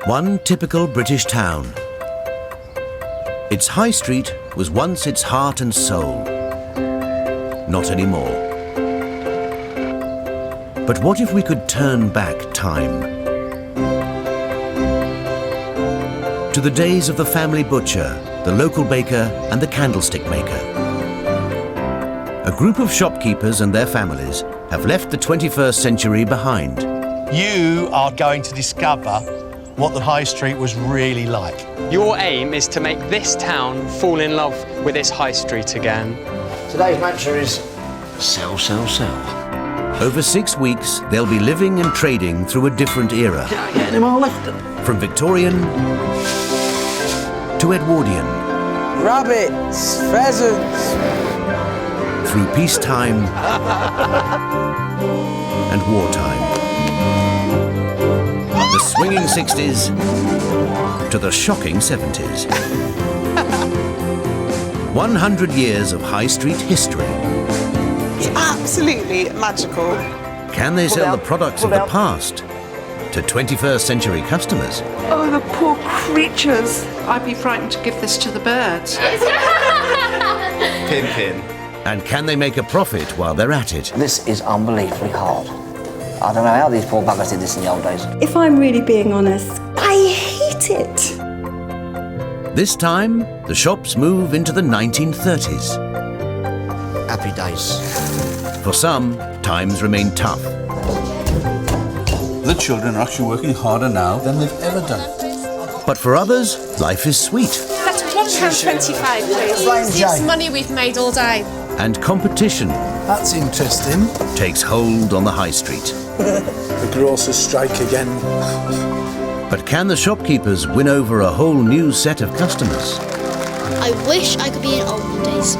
One typical British town. Its high street was once its heart and soul. Not anymore. But what if we could turn back time? To the days of the family butcher, the local baker and the candlestick maker. A group of shopkeepers and their families have left the 21st century behind. You are going to discover what the high street was really like. Your aim is to make this town fall in love with its high street again. Today's mantra is sell, sell, sell. Over 6 weeks, they'll be living and trading through a different era. Can't get any more left. From Victorian to Edwardian. Rabbits, pheasants. Through peacetime and wartime. The swinging 60s to the shocking 70s. 100 years of high street history. It's absolutely magical. Can they sell the products of the past to 21st century customers? Oh, the poor creatures. I'd be frightened to give this to the birds. Pin, pin. And can they make a profit while they're at it? This is unbelievably hard. I don't know how these poor buggers did this in the old days. If I'm really being honest, I hate it. This time, the shops move into the 1930s. Happy days. For some, times remain tough. The children are actually working harder now than they've ever done. But for others, life is sweet. That's £1.25, please. It's money we've made all day. And competition That's interesting. takes hold on the high street. The grocers strike again. But can the shopkeepers win over a whole new set of customers? I wish I could be in olden days.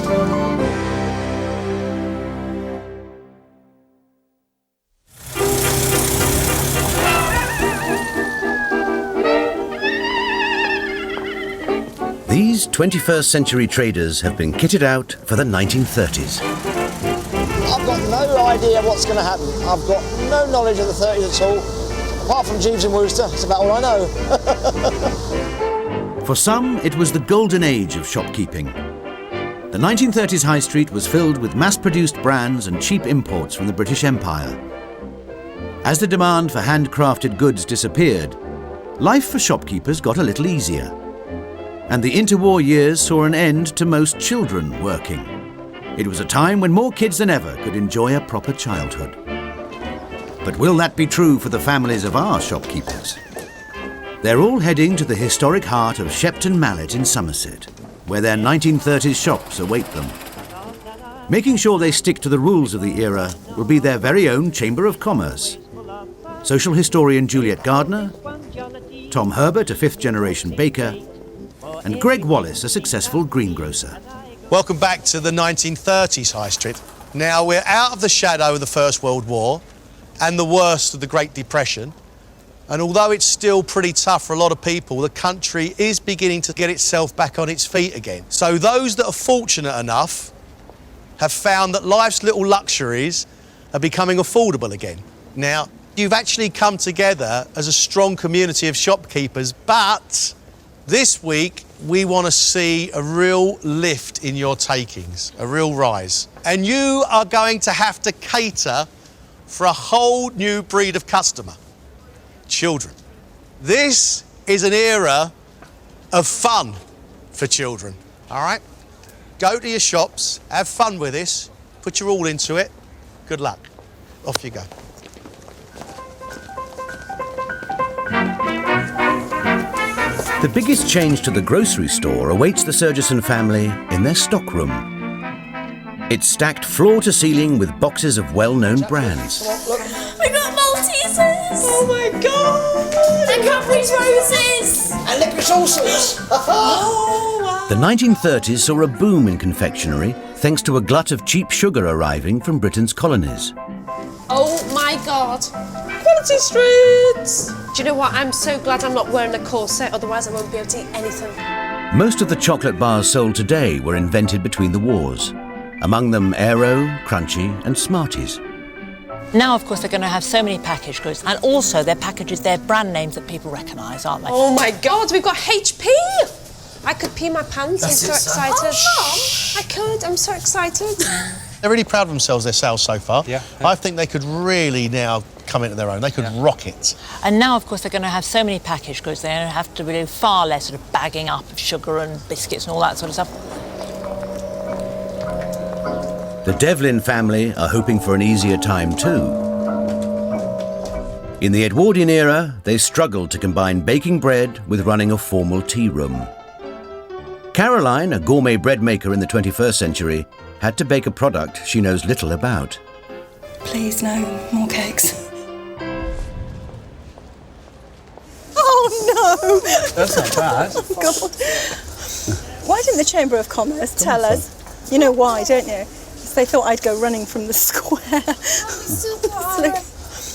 These 21st century traders have been kitted out for the 1930s. I've got no idea what's going to happen. I've got no knowledge of the 30s at all. Apart from Jeeves and Wooster, that's about all I know. For some, it was the golden age of shopkeeping. The 1930s high street was filled with mass-produced brands and cheap imports from the British Empire. As the demand for handcrafted goods disappeared, life for shopkeepers got a little easier. And the interwar years saw an end to most children working. It was a time when more kids than ever could enjoy a proper childhood. But will that be true for the families of our shopkeepers? They're all heading to the historic heart of Shepton Mallet in Somerset, where their 1930s shops await them. Making sure they stick to the rules of the era will be their very own Chamber of Commerce. Social historian Juliet Gardner, Tom Herbert, a fifth-generation baker, and Greg Wallace, a successful greengrocer. Welcome back to the 1930s high street. Now, we're out of the shadow of the First World War and the worst of the Great Depression. And although it's still pretty tough for a lot of people, the country is beginning to get itself back on its feet again. So those that are fortunate enough have found that life's little luxuries are becoming affordable again. Now, you've actually come together as a strong community of shopkeepers, but this week we want to see a real lift in your takings, a real rise. And you are going to have to cater for a whole new breed of customer. Children. This is an era of fun for children, all right? Go to your shops, have fun with this, put your all into it. Good luck. Off you go. The biggest change to the grocery store awaits the Surgeson family in their stockroom. It's stacked floor to ceiling with boxes of well-known brands. We got Maltesers! Oh my god! And Cadbury's Roses! And licorice all sorts. Oh wow! The 1930s saw a boom in confectionery thanks to a glut of cheap sugar arriving from Britain's colonies. Oh my god! Quality streets! Do you know what? I'm so glad I'm not wearing a corset, otherwise I won't be able to eat anything. Most of the chocolate bars sold today were invented between the wars. Among them Aero, Crunchy and Smarties. Now, of course, they're going to have so many packaged goods, and also their packages, they're brand names that people recognise, aren't they? Oh my God, we've got HP! I could pee my pants, I'm so excited. Oh, Mum! I could, I'm so excited. They're really proud of themselves, their sales so far. Yeah. I think they could really now come into their own. They could rock it. And now, of course, they're going to have so many packaged goods, they're going to have to do far less sort of bagging up of sugar and biscuits and all that sort of stuff. The Devlin family are hoping for an easier time too. In the Edwardian era, they struggled to combine baking bread with running a formal tea room. Caroline, a gourmet bread maker in the 21st century, had to bake a product she knows little about. Please, no more cakes. Oh no! That's not bad. Oh God. Why didn't the Chamber of Commerce tell us? You know why, don't you? Because they thought I'd go running from the square.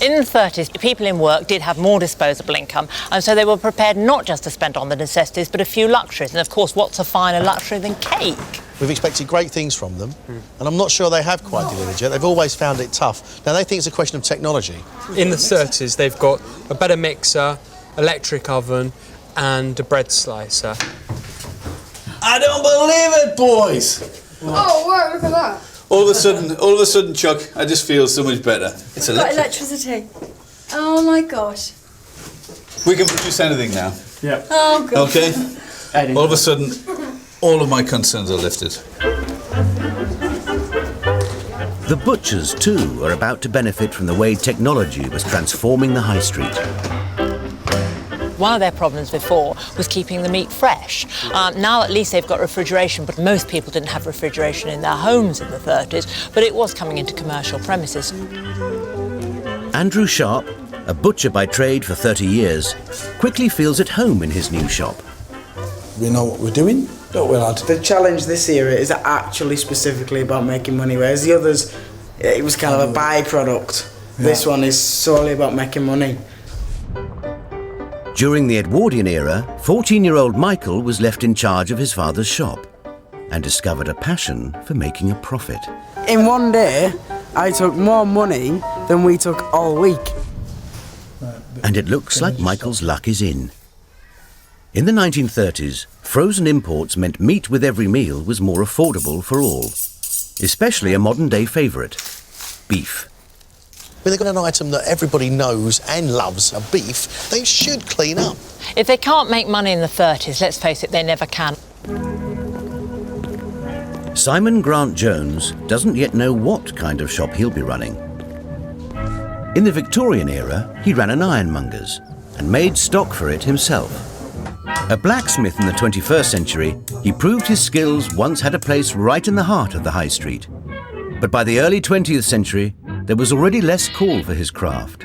In the 30s, people in work did have more disposable income, and so they were prepared not just to spend on the necessities, but a few luxuries. And of course, what's a finer luxury than cake? We've expected great things from them, and I'm not sure they have quite delivered yet. They've always found it tough. Now, they think it's a question of technology. In the 30s, they've got a better mixer, electric oven, and a bread slicer. I don't believe it, boys. Oh, wow, look at that. All of a sudden, Chuck, I just feel so much better. It's Got electricity. Oh my gosh. We can produce anything now. Yeah. Oh God. Okay? All of a sudden, all of my concerns are lifted. The butchers too are about to benefit from the way technology was transforming the high street. One of their problems before was keeping the meat fresh. Now at least they've got refrigeration, but most people didn't have refrigeration in their homes in the 30s, but it was coming into commercial premises. Andrew Sharp, a butcher by trade for 30 years, quickly feels at home in his new shop. We know what we're doing, don't we, lad? The challenge this era is actually specifically about making money, whereas the others, it was kind of a byproduct. Yeah. This one is solely about making money. During the Edwardian era, 14-year-old Michael was left in charge of his father's shop and discovered a passion for making a profit. In one day, I took more money than we took all week. And it looks like Michael's luck is in. In the 1930s, frozen imports meant meat with every meal was more affordable for all, especially a modern-day favourite, beef. When they've got an item that everybody knows and loves, a beef, they should clean up. If they can't make money in the 30s, let's face it, they never can. Simon Grant Jones doesn't yet know what kind of shop he'll be running. In the Victorian era, he ran an ironmonger's and made stock for it himself. A blacksmith in the 21st century, he proved his skills once had a place right in the heart of the high street. But by the early 20th century, there was already less call for his craft.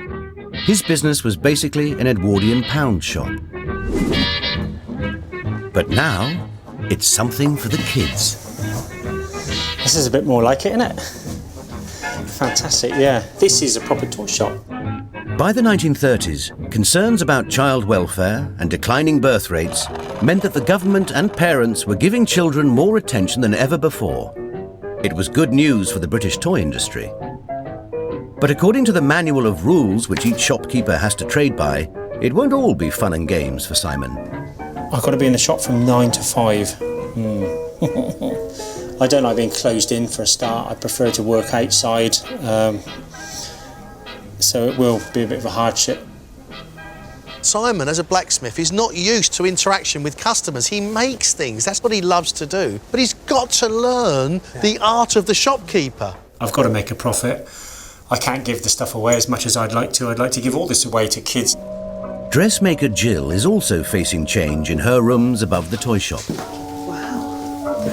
His business was basically an Edwardian pound shop. But now, it's something for the kids. This is a bit more like it, isn't it? Fantastic, yeah. This is a proper toy shop. By the 1930s, concerns about child welfare and declining birth rates meant that the government and parents were giving children more attention than ever before. It was good news for the British toy industry. But according to the manual of rules which each shopkeeper has to trade by, it won't all be fun and games for Simon. I've got to be in the shop from 9 to 5. I don't like being closed in for a start. I prefer to work outside, so it will be a bit of a hardship. Simon, as a blacksmith, is not used to interaction with customers. He makes things, that's what he loves to do. But he's got to learn the art of the shopkeeper. I've got to make a profit. I can't give the stuff away as much as I'd like to. I'd like to give all this away to kids. Dressmaker Jill is also facing change in her rooms above the toy shop. Wow.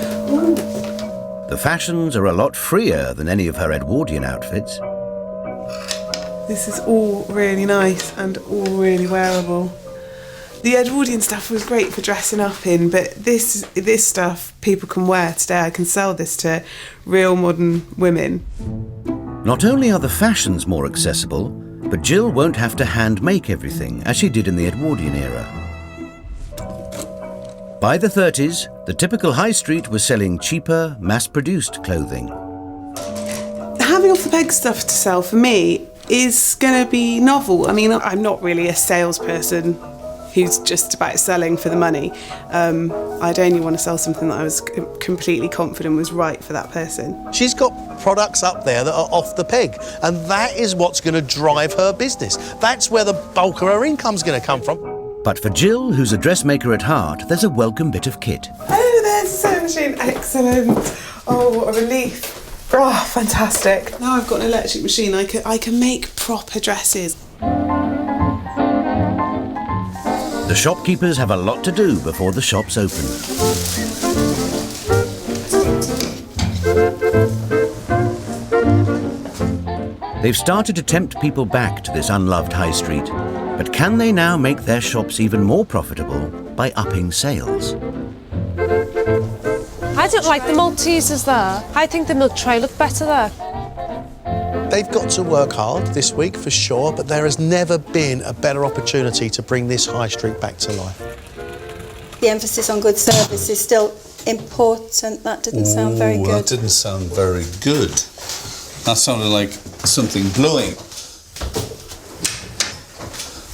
The fashions are a lot freer than any of her Edwardian outfits. This is all really nice and all really wearable. The Edwardian stuff was great for dressing up in, but this stuff people can wear today. I can sell this to real modern women. Not only are the fashions more accessible, but Jill won't have to hand make everything as she did in the Edwardian era. By the 30s, the typical high street was selling cheaper, mass-produced clothing. Having off-the-peg stuff to sell for me is going to be novel. I mean, I'm not really a salesperson who's just about selling for the money. I'd only want to sell something that I was completely confident was right for that person. She's got products up there that are off the peg, and that is what's going to drive her business. That's where the bulk of her income's going to come from. But for Jill, who's a dressmaker at heart, there's a welcome bit of kit. Oh, there's a sewing machine. Excellent. Oh, what a relief. Oh, fantastic. Now I've got an electric machine, I can make proper dresses. The shopkeepers have a lot to do before the shops open. They've started to tempt people back to this unloved high street, but can they now make their shops even more profitable by upping sales? I don't like the Maltesers there. I think the milk tray looked better there. They've got to work hard this week for sure, but there has never been a better opportunity to bring this high street back to life. The emphasis on good service is still important. That didn't sound very good. That didn't sound very good. That sounded like something blowing.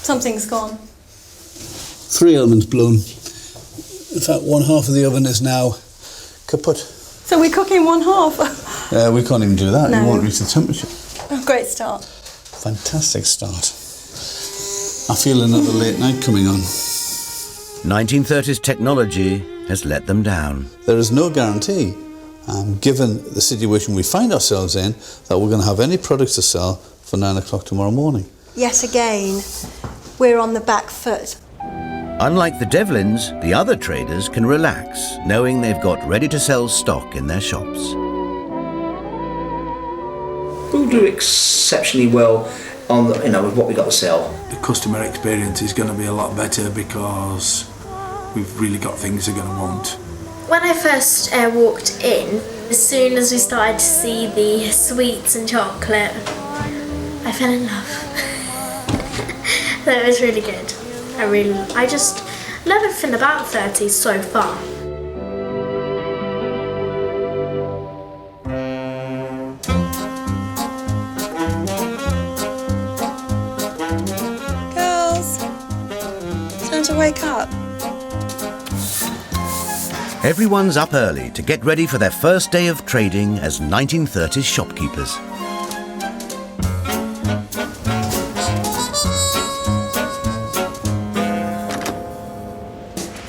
Something's gone. 3 elements blown. In fact, 1/2 of the oven is now kaput. So we're cooking 1/2. We can't even do that. No. You won't reach the temperature. Oh, great start. Fantastic start. I feel another late night coming on. 1930s technology has let them down. There is no guarantee, given the situation we find ourselves in, that we're going to have any products to sell for 9 o'clock tomorrow morning. Yet again, we're on the back foot. Unlike the Devlins, the other traders can relax, knowing they've got ready-to-sell stock in their shops. We'll do exceptionally well on the, with what we got to sell. The customer experience is going to be a lot better because we've really got things they're going to want. When I first walked in, as soon as we started to see the sweets and chocolate, I fell in love. So it was really good. I just love everything about 30s so far. Girls, time to wake up. Everyone's up early to get ready for their first day of trading as 1930s shopkeepers.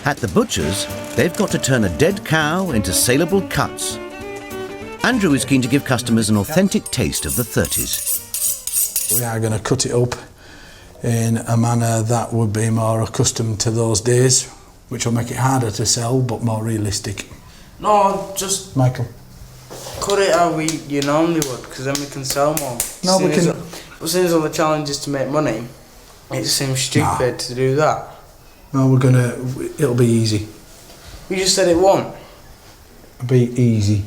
At the butcher's, they've got to turn a dead cow into saleable cuts. Andrew is keen to give customers an authentic taste of the 30s. We are going to cut it up in a manner that would be more accustomed to those days, which will make it harder to sell but more realistic. No, just Michael. cut it how you normally would, because then we can sell more. No, we can. As soon as all the challenge is to make money, it seems stupid to do that. No, it'll be easy. You just said it won't. It'll be easy.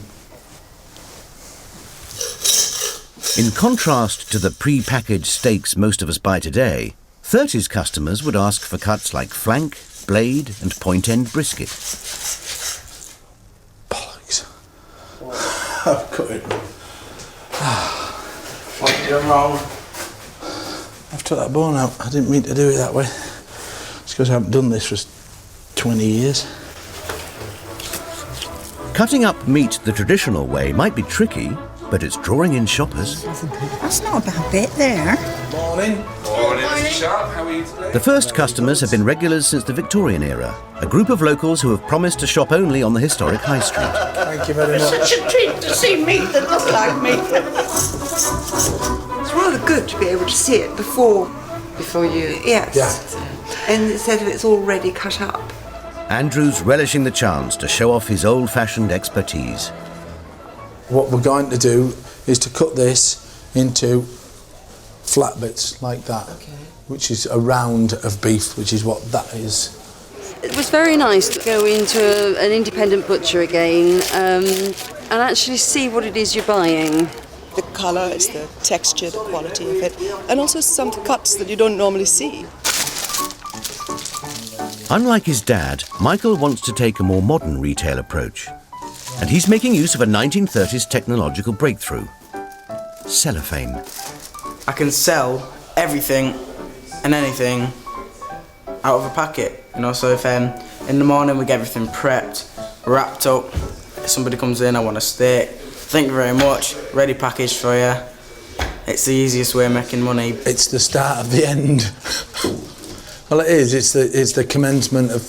In contrast to the pre-packaged steaks most of us buy today, 30s customers would ask for cuts like flank, blade and point-end brisket. Bollocks. I've cut it. What have you done wrong? I've took that bone out. I didn't mean to do it that way. It's because I haven't done this for 20 years. Cutting up meat the traditional way might be tricky, but it's drawing in shoppers. That's not a bad bit there. Morning. Morning, Mr. Sharp. How are you today? The first customers have been regulars since the Victorian era, a group of locals who have promised to shop only on the historic high street. Thank you very much. It's such a treat to see meat that looks like meat. It's rather good to be able to see it before you... Yes. Yeah. And instead of it's already cut up. Andrew's relishing the chance to show off his old-fashioned expertise. What we're going to do is to cut this into flat bits like that, which is a round of beef, which is what that is. It was very nice to go into an independent butcher again and actually see what it is you're buying. The colour, it's the texture, the quality of it, and also some cuts that you don't normally see. Unlike his dad, Michael wants to take a more modern retail approach. And he's making use of a 1930s technological breakthrough. cellophane. I can sell everything and anything out of a packet, you know, so if in the morning we get everything prepped, wrapped up, if somebody comes in, I want a steak, thank you very much, ready packaged for you. It's the easiest way of making money. It's the start of the end. Well, it is. It's the commencement of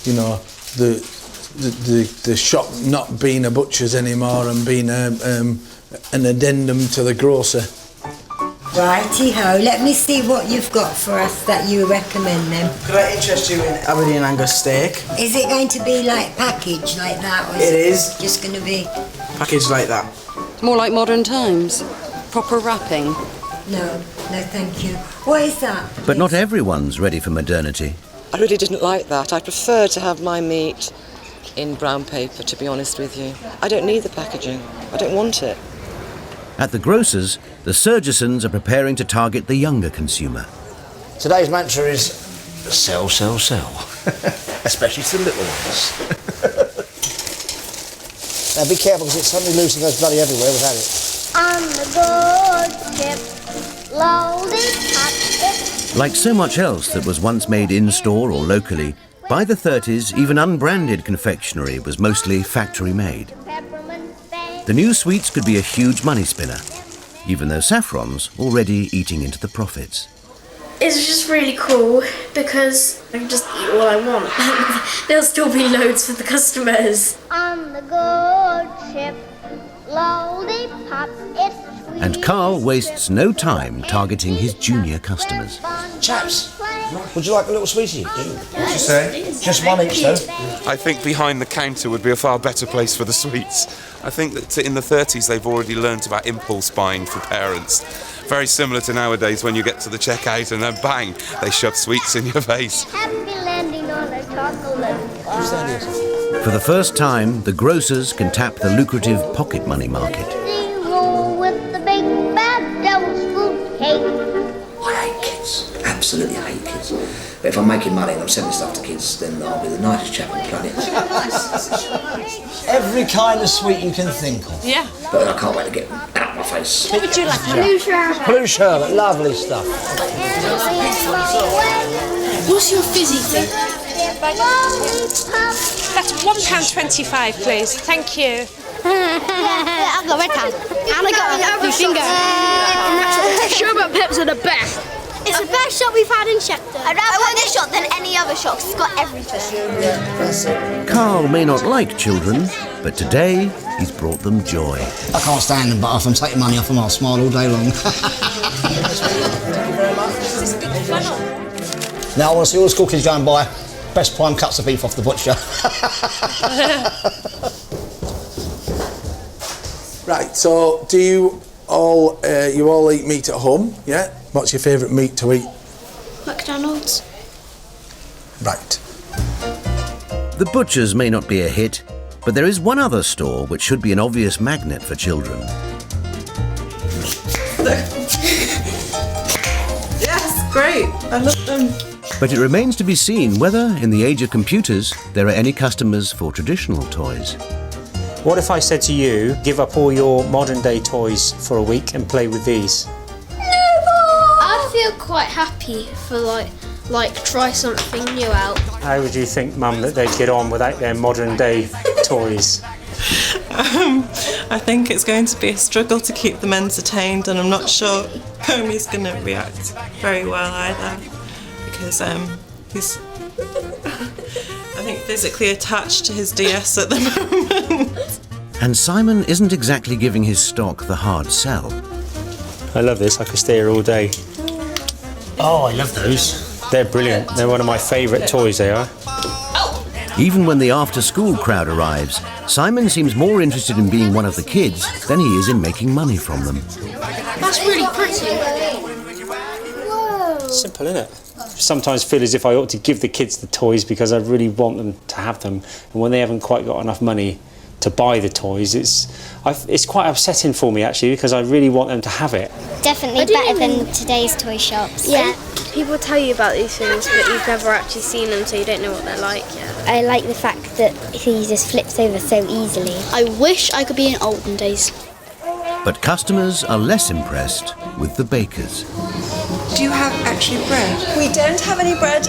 you know, the shop not being a butcher's anymore and being an addendum to the grocer. Righty-ho, let me see what you've got for us that you recommend then. Could I interest you in Aberdeen Angus steak? Is it going to be like packaged like that, or It is. just going to be... Packaged like that. More like modern times. Proper wrapping. No, thank you. What is that? But not everyone's ready for modernity. I really didn't like that. I prefer to have my meat in brown paper, to be honest with you. I don't need the packaging. I don't want it. At the grocers, the Surgesons are preparing to target the younger consumer. Today's mantra is sell, sell, sell. Especially to the little ones. Now be careful because it's suddenly loose and goes bloody everywhere without it. On the good ship, loaded hot. Like so much else that was once made in-store or locally, by the 30s, even unbranded confectionery was mostly factory-made. The new sweets could be a huge money spinner, even though Saffron's already eating into the profits. It's just really cool because I can just eat all I want. There'll still be loads for the customers. On the good ship, lollipop, it's sweet. And Carl wastes no time targeting his junior customers. Chaps, would you like a little sweetie? What'd you say? Just one each, though. I think behind the counter would be a far better place for the sweets. I think that in the 30s they've already learnt about impulse buying for parents. Very similar to nowadays when you get to the checkout and then bang, they shove sweets in your face. Happy landing on a chocolate bar. For the first time, the grocers can tap the lucrative pocket money market. Zero with the big bad devil's food cake. I hate kids. Absolutely hate kids. But if I'm making money and I'm selling stuff to kids, then I'll be the nicest chap on the planet. Every kind of sweet you can think of. Yeah. But I can't wait to get them out of my face. What would you like? Blue sherbet. Blue sherbet, lovely stuff. What's your fizzy thing? That's £1.25, please. Thank you. I've got red hand. And I got a blue finger. Sherbet Pips are the best. It's the best shop we've had in Shepton. I'd rather have this shop than any other shop. It's got everything. Carl may not like children, but today he's brought them joy. I can't stand them, but if I'm taking money off them, I'll smile all day long. Now I want to see all the school kids go and buy best prime cuts of beef off the butcher. Right, so do you all eat meat at home, yeah? What's your favourite meat to eat? McDonald's. Right. The butcher's may not be a hit, but there is one other store which should be an obvious magnet for children. Yes, great. I love them. But it remains to be seen whether, in the age of computers, there are any customers for traditional toys. What if I said to you, give up all your modern day toys for a week and play with these? I'd feel quite happy for like try something new out. How would you think, Mum, that they'd get on without their modern day toys? I think it's going to be a struggle to keep them entertained, and I'm not sure Homie's going to react very well either, because he's I think physically attached to his DS at the moment. And Simon isn't exactly giving his stock the hard sell. I love this, I could stay here all day. Oh, I love those. They're brilliant, they're one of my favourite toys, they are. Even when the after-school crowd arrives, Simon seems more interested in being one of the kids than he is in making money from them. That's really pretty. Simple, isn't it? Sometimes feel as if I ought to give the kids the toys because I really want them to have them, and when they haven't quite got enough money to buy the toys, it's quite upsetting for me actually, because I really want them to have it. Definitely better than today's toy shops. Yeah. People tell you about these things, but you've never actually seen them, so you don't know what they're like yet. I like the fact that he just flips over so easily. I wish I could be in olden days. But customers are less impressed with the bakers. Do you have actually bread? We don't have any bread.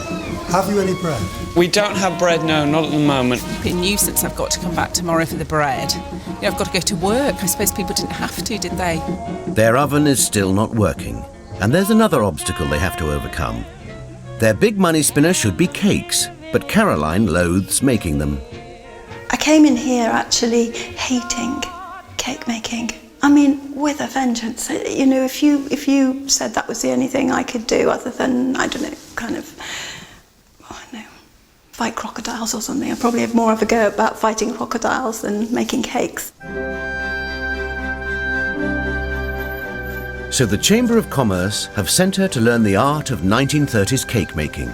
Have you any bread? We don't have bread, no, not at the moment. A nuisance I've got to come back tomorrow for the bread. You know, I've got to go to work. I suppose people didn't have to, did they? Their oven is still not working, and there's another obstacle they have to overcome. Their big money spinner should be cakes, but Caroline loathes making them. I came in here actually hating cake making. I mean, with a vengeance. You know, if you said that was the only thing I could do other than, I don't know, kind of, fight crocodiles or something, I'd probably have more of a go about fighting crocodiles than making cakes. So the Chamber of Commerce have sent her to learn the art of 1930s cake making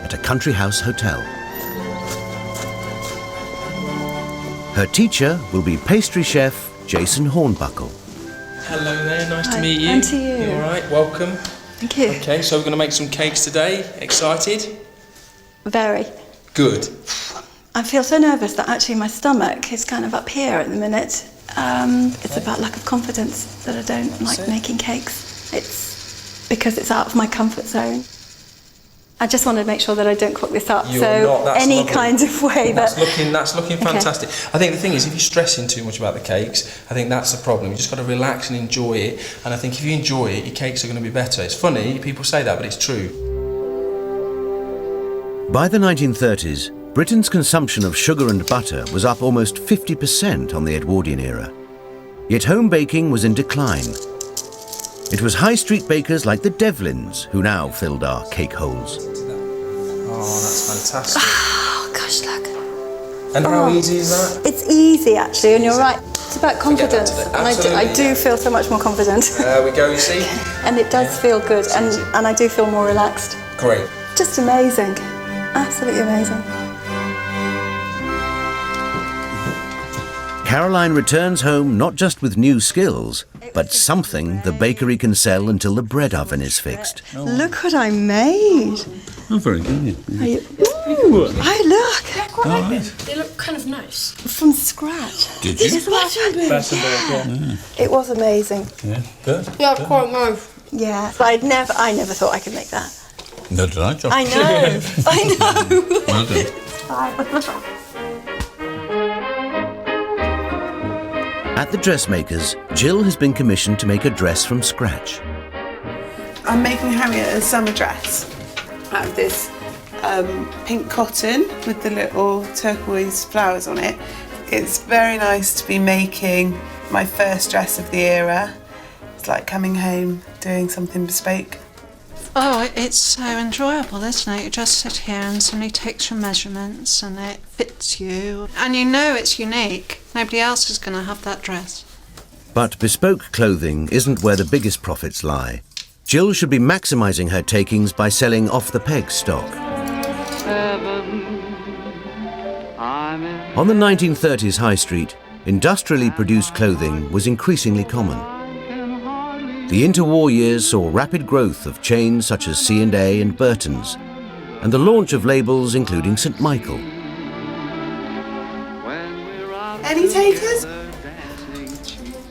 at a country house hotel. Her teacher will be pastry chef Jason Hornbuckle. Hello there, nice Hi, to meet you. and to you. You all right, welcome. Thank you. Okay, so we're going to make some cakes today. Excited? Very. Good. I feel so nervous that actually my stomach is kind of up here at the minute. It's about lack of confidence that I don't like making cakes. It's because it's out of my comfort zone. I just want to make sure that I don't cook this up. You're not, that's any lovely. kind of way That's that... looking fantastic. I think the thing is, if you're stressing too much about the cakes, I think that's the problem. You just got to relax and enjoy it. And I think if you enjoy it, your cakes are going to be better. It's funny, people say that, but it's true. By the 1930s, Britain's consumption of sugar and butter was up almost 50% on the Edwardian era. Yet home baking was in decline. It was high street bakers like the Devlins who now filled our cake holes. Oh, that's fantastic. Oh, gosh, look. And how easy is that? It's easy, actually, and you're right. It's about confidence. And I do feel so much more confident. There we go, you see? And it does feel good, and I do feel more relaxed. Great. Just amazing. Absolutely amazing. Caroline returns home not just with new skills, but something the bakery can sell until the bread oven is fixed. Look what I made. Oh, very good. Are you, ooh, hey, look. All right. They look kind of nice. From scratch. Did you? Isn't that Yeah. It was amazing. Yeah, good. Yeah, quite nice. Yeah, but I never thought I could make that. No, did I, Josh? I know. I know. Well done. At the dressmakers, Jill has been commissioned to make a dress from scratch. I'm making Harriet a summer dress out of this pink cotton with the little turquoise flowers on it. It's very nice to be making my first dress of the era. It's like coming home, doing something bespoke. Oh, it's so enjoyable, isn't it? You just sit here and somebody takes your measurements and it fits you. And you know it's unique. Nobody else is going to have that dress. But bespoke clothing isn't where the biggest profits lie. Jill should be maximising her takings by selling off-the-peg stock. On the 1930s high street, industrially produced clothing was increasingly common. The interwar years saw rapid growth of chains such as C&A and Burton's, and the launch of labels including St Michael. Any takers?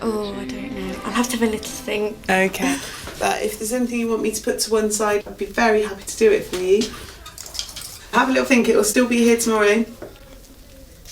Oh, I don't know. I'll have to have a little think. Okay. But if there's anything you want me to put to one side, I'd be very happy to do it for you. Have a little think, it will still be here tomorrow.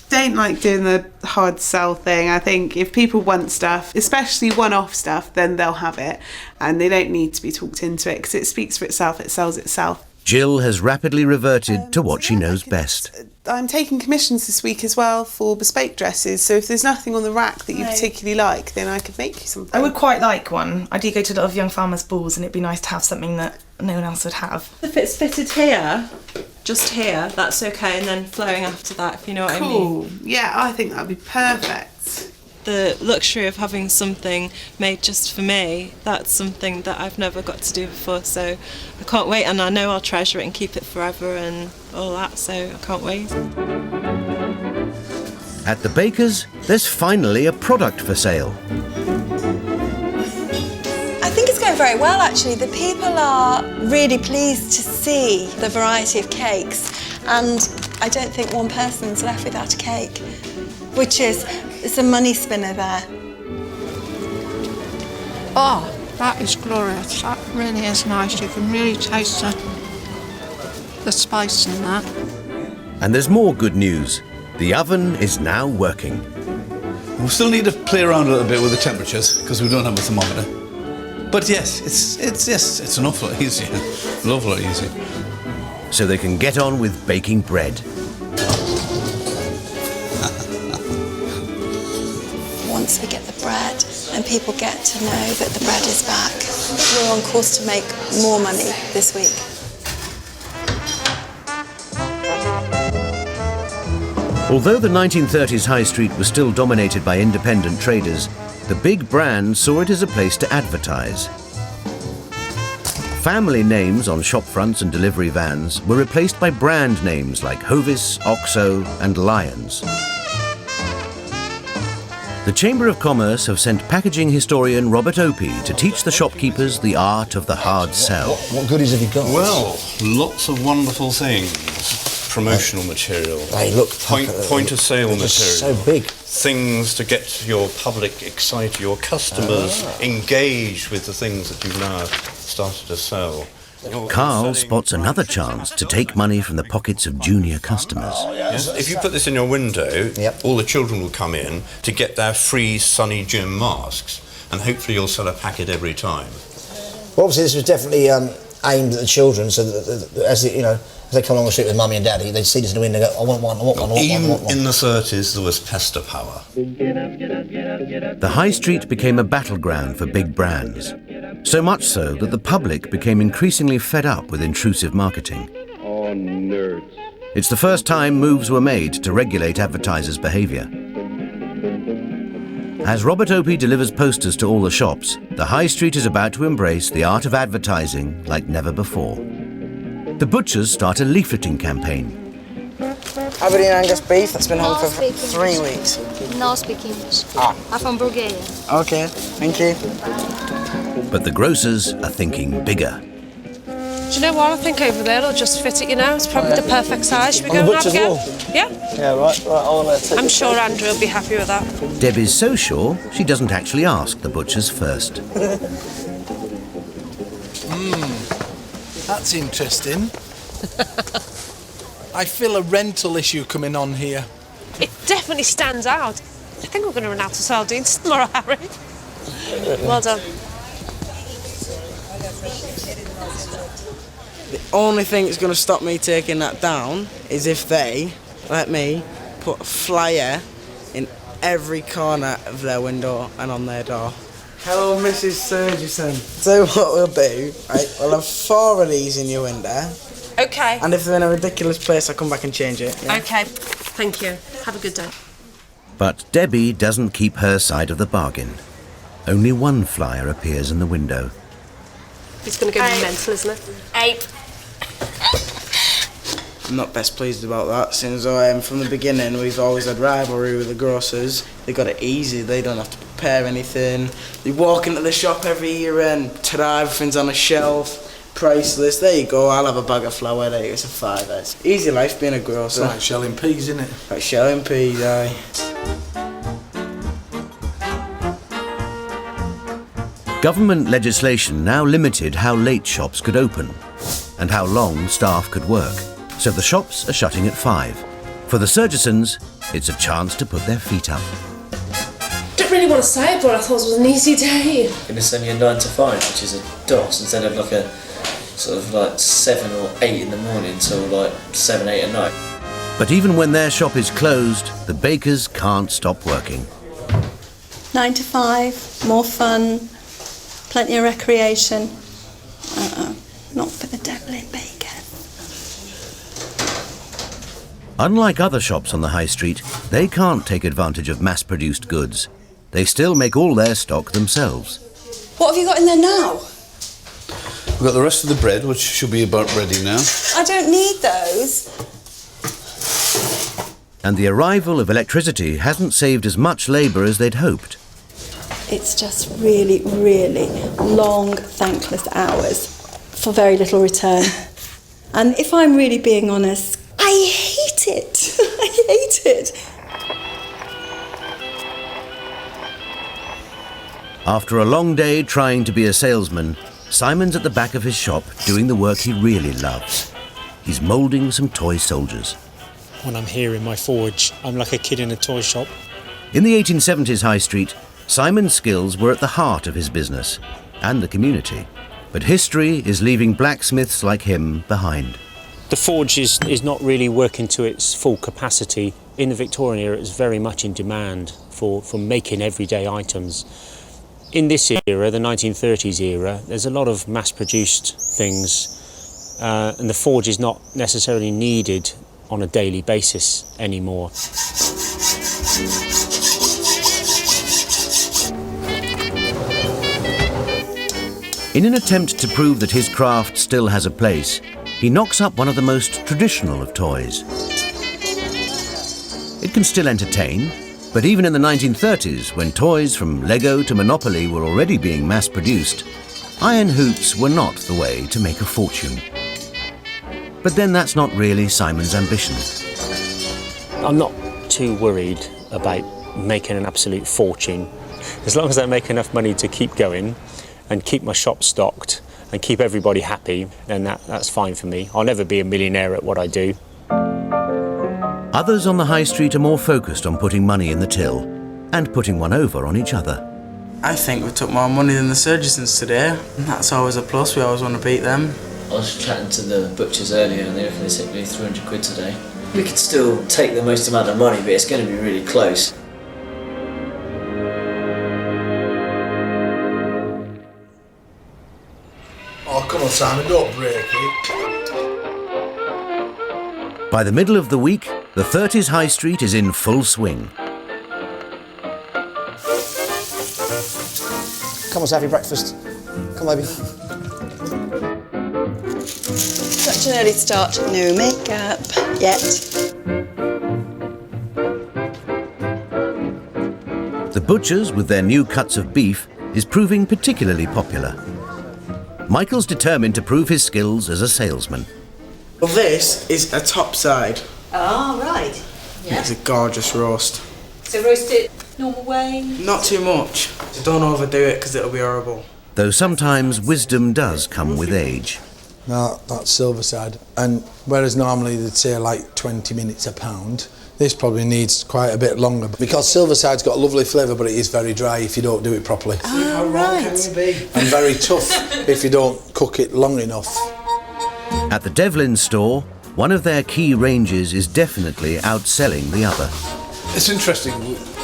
Don't like doing the hard sell thing. I think if people want stuff, especially one-off stuff, then they'll have it. And they don't need to be talked into it because it speaks for itself, it sells itself. Jill has rapidly reverted to what she knows best. I'm taking commissions this week as well for bespoke dresses, so if there's nothing on the rack that you particularly like, then I could make you something. I would quite like one. I do go to a lot of young farmers' balls and it'd be nice to have something that no one else would have. If it's fitted here, just here, that's okay, and then flowing after that, if you know what I mean. Cool. Yeah, I think that'd be perfect. The luxury of having something made just for me, that's something that I've never got to do before, so I can't wait, and I know I'll treasure it and keep it forever and all that, so I can't wait. At the baker's, there's finally a product for sale. I think it's going very well, actually. The people are really pleased to see the variety of cakes, and I don't think one person's left without a cake, which is, it's a money spinner there. Oh, that is glorious. That really is nice. You can really taste the spice in that. And there's more good news. The oven is now working. We'll still need to play around a little bit with the temperatures because we don't have a thermometer. But yes, it's an awful lot easier. An awful lot easier. So they can get on with baking bread. Once we get the bread and people get to know that the bread is back, we're on course to make more money this week. Although the 1930s high street was still dominated by independent traders, the big brands saw it as a place to advertise. Family names on shop fronts and delivery vans were replaced by brand names like Hovis, Oxo and Lions. The Chamber of Commerce have sent packaging historian Robert Opie to teach the shopkeepers the art of the hard sell. What goodies have you got? Well, lots of wonderful things. Promotional material. Hey, look. Point of sale material. So big. Things to get your public excited, your customers engaged with the things that you've now started to sell. Carl spots another chance to take money from the pockets of junior customers. Yes. If you put this in your window, all the children will come in to get their free Sunny Jim masks, and hopefully you'll sell a packet every time. Well, obviously this was definitely aimed at the children, so that as they come along the street with mummy and daddy, they see this in the window and go, I want one, I want one, I want Even one. in the 30s, there was pester power. The high street became a battleground for big brands. So much so that the public became increasingly fed up with intrusive marketing. Oh, nerds. It's the first time moves were made to regulate advertisers' behaviour. As Robert Opie delivers posters to all the shops, the high street is about to embrace the art of advertising like never before. The butchers start a leafleting campaign. Aberdeen Angus beef that's been home for 3 weeks. No speak English. I'm from Bulgaria. Okay, thank you. But the grocers are thinking bigger. Do you know what? I think over there it'll just fit it, you know. It's probably the perfect size. Should we go and have a go? Yeah? Yeah, right. I want to take I'm sure Andrew will be happy with that. Debbie's so sure she doesn't actually ask the butchers first. That's interesting. I feel a rental issue coming on here. It definitely stands out. I think we're going to run out of sardines tomorrow, Harry. Well done. The only thing that's going to stop me taking that down is if they let me put a flyer in every corner of their window and on their door. Hello, Mrs. Surgison. So what we'll do, right, we'll have 4 of these in your window. Okay. And if they're in a ridiculous place, I'll come back and change it. Yeah? Okay. Thank you. Have a good day. But Debbie doesn't keep her side of the bargain. Only one flyer appears in the window. It's going to go mental, isn't it? 8. I'm not best pleased about that, since from the beginning we've always had rivalry with the grocers. They got it easy, they don't have to prepare anything. They walk into the shop every year and ta-da, everything's on a shelf, priceless. There you go, I'll have a bag of flour, there it's a £5. It's easy life being a grocer. It's like shelling peas, isn't it? Like shelling peas, aye. Government legislation now limited how late shops could open and how long staff could work. So the shops are shutting at 5. For the Surgisons, it's a chance to put their feet up. Don't really want to say it, but I thought it was an easy day. And it's only a 9 to 5, which is a DOS, instead of like a sort of like 7 or 8 in the morning till like 7, 8 at night. But even when their shop is closed, the bakers can't stop working. 9 to 5, more fun, plenty of recreation. Not for the devil in bacon. Unlike other shops on the high street, they can't take advantage of mass-produced goods. They still make all their stock themselves. What have you got in there now? We've got the rest of the bread, which should be about ready now. I don't need those. And the arrival of electricity hasn't saved as much labour as they'd hoped. It's just really, really long, thankless hours for very little return. And if I'm really being honest, I hate it. I hate it. After a long day trying to be a salesman, Simon's at the back of his shop doing the work he really loves. He's moulding some toy soldiers. When I'm here in my forge, I'm like a kid in a toy shop. In the 1870s high street, Simon's skills were at the heart of his business and the community. But history is leaving blacksmiths like him behind. The forge is not really working to its full capacity. In the Victorian era, it's very much in demand for making everyday items. In this era, the 1930s era, there's a lot of mass-produced things, and the forge is not necessarily needed on a daily basis anymore. In an attempt to prove that his craft still has a place, he knocks up one of the most traditional of toys. It can still entertain, but even in the 1930s, when toys from Lego to Monopoly were already being mass-produced, iron hoops were not the way to make a fortune. But then that's not really Simon's ambition. I'm not too worried about making an absolute fortune. As long as I make enough money to keep going and keep my shop stocked and keep everybody happy, then that's fine for me. I'll never be a millionaire at what I do. Others on the high street are more focused on putting money in the till and putting one over on each other. I think we took more money than the Surgisons today. That's always a plus, we always want to beat them. I was chatting to the butchers earlier and they reckon they take me 300 quid today. We could still take the most amount of money, but it's going to be really close. Oh, come on, Simon, don't break it. By the middle of the week, the 30s high street is in full swing. Come on, have your breakfast. Come on, baby. Such an early start, no makeup yet. The butchers, with their new cuts of beef, is proving particularly popular. Michael's determined to prove his skills as a salesman. Well, this is a top side. Oh, right. Yeah. It's a gorgeous roast. So roast it normal way? Not too much. Don't overdo it because it'll be horrible. Though sometimes wisdom does come with age. No, that's silver side. And whereas normally they'd say like 20 minutes a pound, this probably needs quite a bit longer. Because silver side's got a lovely flavour, but it is very dry if you don't do it properly. How wrong can you be? And very tough if you don't cook it long enough. At the Devlin store, one of their key ranges is definitely outselling the other. It's interesting.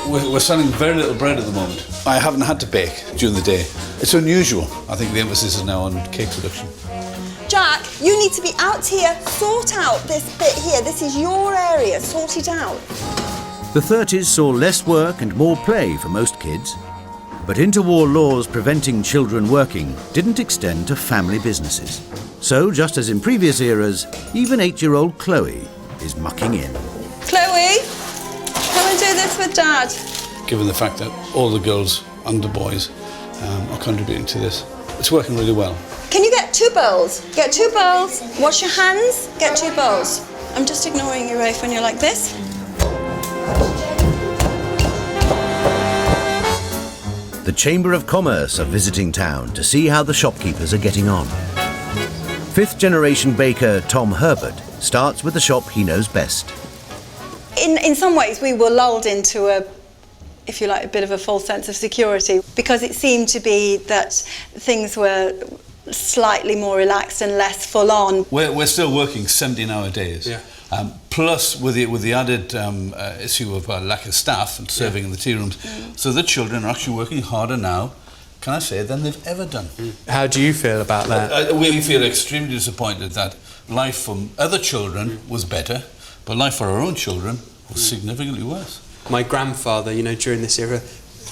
We're selling very little bread at the moment. I haven't had to bake during the day. It's unusual. I think the emphasis is now on cake production. Jack, you need to be out here, sort out this bit here. This is your area, sort it out. The 30s saw less work and more play for most kids. But interwar laws preventing children working didn't extend to family businesses. So, just as in previous eras, even 8-year-old Chloe is mucking in. Chloe, come and do this with Dad. Given the fact that all the girls and the boys are contributing to this, it's working really well. Can you get 2 bowls? Get 2 bowls, wash your hands, get 2 bowls. I'm just ignoring you, Rafe, when you're like this. The Chamber of Commerce are visiting town to see how the shopkeepers are getting on. 5th-generation baker Tom Herbert starts with the shop he knows best. In some ways, we were lulled into a, if you like, a bit of a false sense of security because it seemed to be that things were slightly more relaxed and less full on. We're still working 17-hour days. Yeah. Plus with the added issue of lack of staff and serving in the tea rooms. So the children are actually working harder now, can I say, than they've ever done. How do you feel about that? We feel extremely disappointed that life from other children was better, but life for our own children was significantly worse. My grandfather, you know, during this era,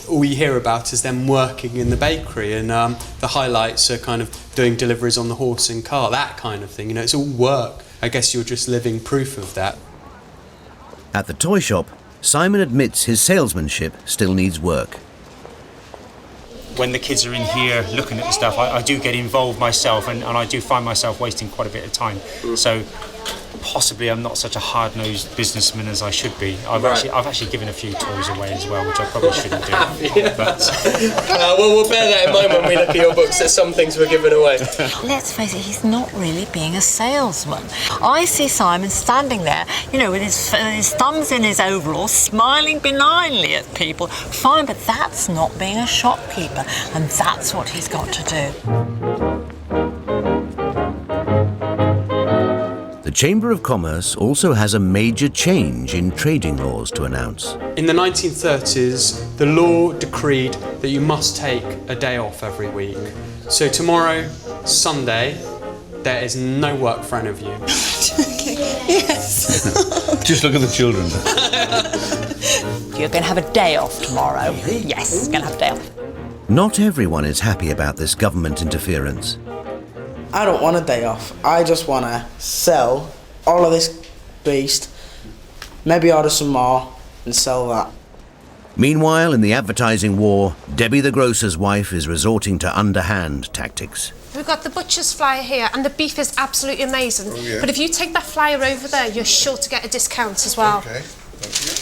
all you hear about is them working in the bakery, and the highlights are kind of doing deliveries on the horse and car, that kind of thing. You know, it's all work. I guess you're just living proof of that. At the toy shop, Simon admits his salesmanship still needs work. When the kids are in here looking at the stuff, I do get involved myself, and I do find myself wasting quite a bit of time. So possibly I'm not such a hard-nosed businessman as I should be. I've actually given a few toys away as well, which I probably shouldn't do. But well, we'll bear that in mind when we look at your books, that some things were given away. Let's face it, he's not really being a salesman. I see Simon standing there, you know, with his thumbs in his overalls, smiling benignly at people. Fine, but that's not being a shopkeeper, and that's what he's got to do. The Chamber of Commerce also has a major change in trading laws to announce. In the 1930s, the law decreed that you must take a day off every week. So tomorrow, Sunday, there is no work for any of you. Yes. Just look at the children. You're going to have a day off tomorrow. Yes, going to have a day off. Not everyone is happy about this government interference. I don't want a day off. I just want to sell all of this beast, maybe order some more and sell that. Meanwhile, in the advertising war, Debbie the grocer's wife is resorting to underhand tactics. We've got the butcher's flyer here, and the beef is absolutely amazing. Oh, yeah. But if you take that flyer over there, you're sure to get a discount as well. Okay, thank you.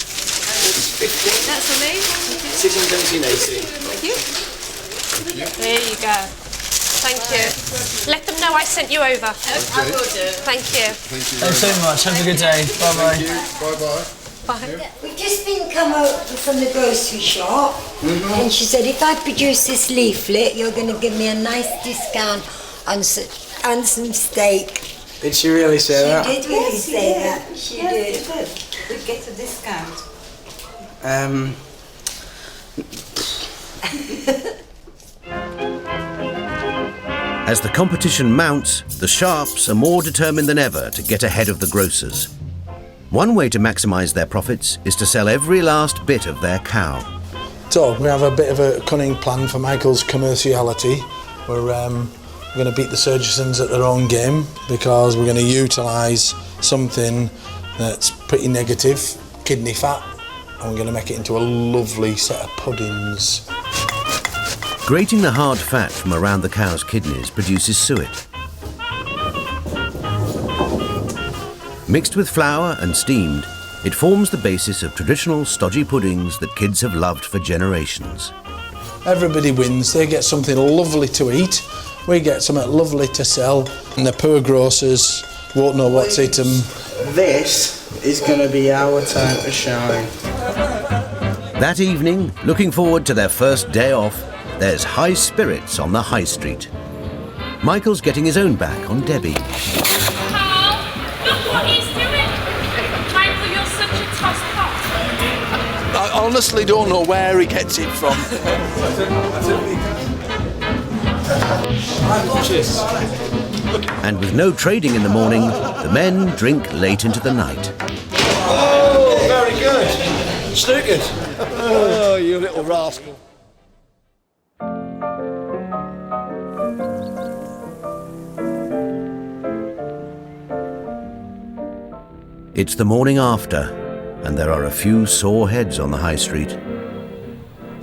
That's amazing. 617.80. Thank you. There you go. Thank you. Let them know I sent you over. I will do. Thank you. Thanks so much. Have a good day. Bye-bye. Bye-bye. We've just been come out from the grocery shop, and she said if I produce this leaflet, you're going to give me a nice discount on some steak. Did she really say that? She did really say that. She did. We'd get a discount. As the competition mounts, the sharps are more determined than ever to get ahead of the grocers. One way to maximise their profits is to sell every last bit of their cow. So we have a bit of a cunning plan for Michael's commerciality. We're going to beat the Surgisons at their own game because we're going to utilise something that's pretty negative, kidney fat, and we're going to make it into a lovely set of puddings. Grating the hard fat from around the cow's kidneys produces suet. Mixed with flour and steamed, it forms the basis of traditional stodgy puddings that kids have loved for generations. Everybody wins. They get something lovely to eat. We get something lovely to sell. And the poor grocers won't know what's eaten. This is going to be our time to shine. That evening, looking forward to their first day off, there's high spirits on the high street. Michael's getting his own back on Debbie. Carl, look what he's doing. Michael, you're such a tosspot. I honestly don't know where he gets it from. Cheers. And with no trading in the morning, the men drink late into the night. Oh, very good. Snookered. Oh, you little rascal. It's the morning after, and there are a few sore heads on the high street.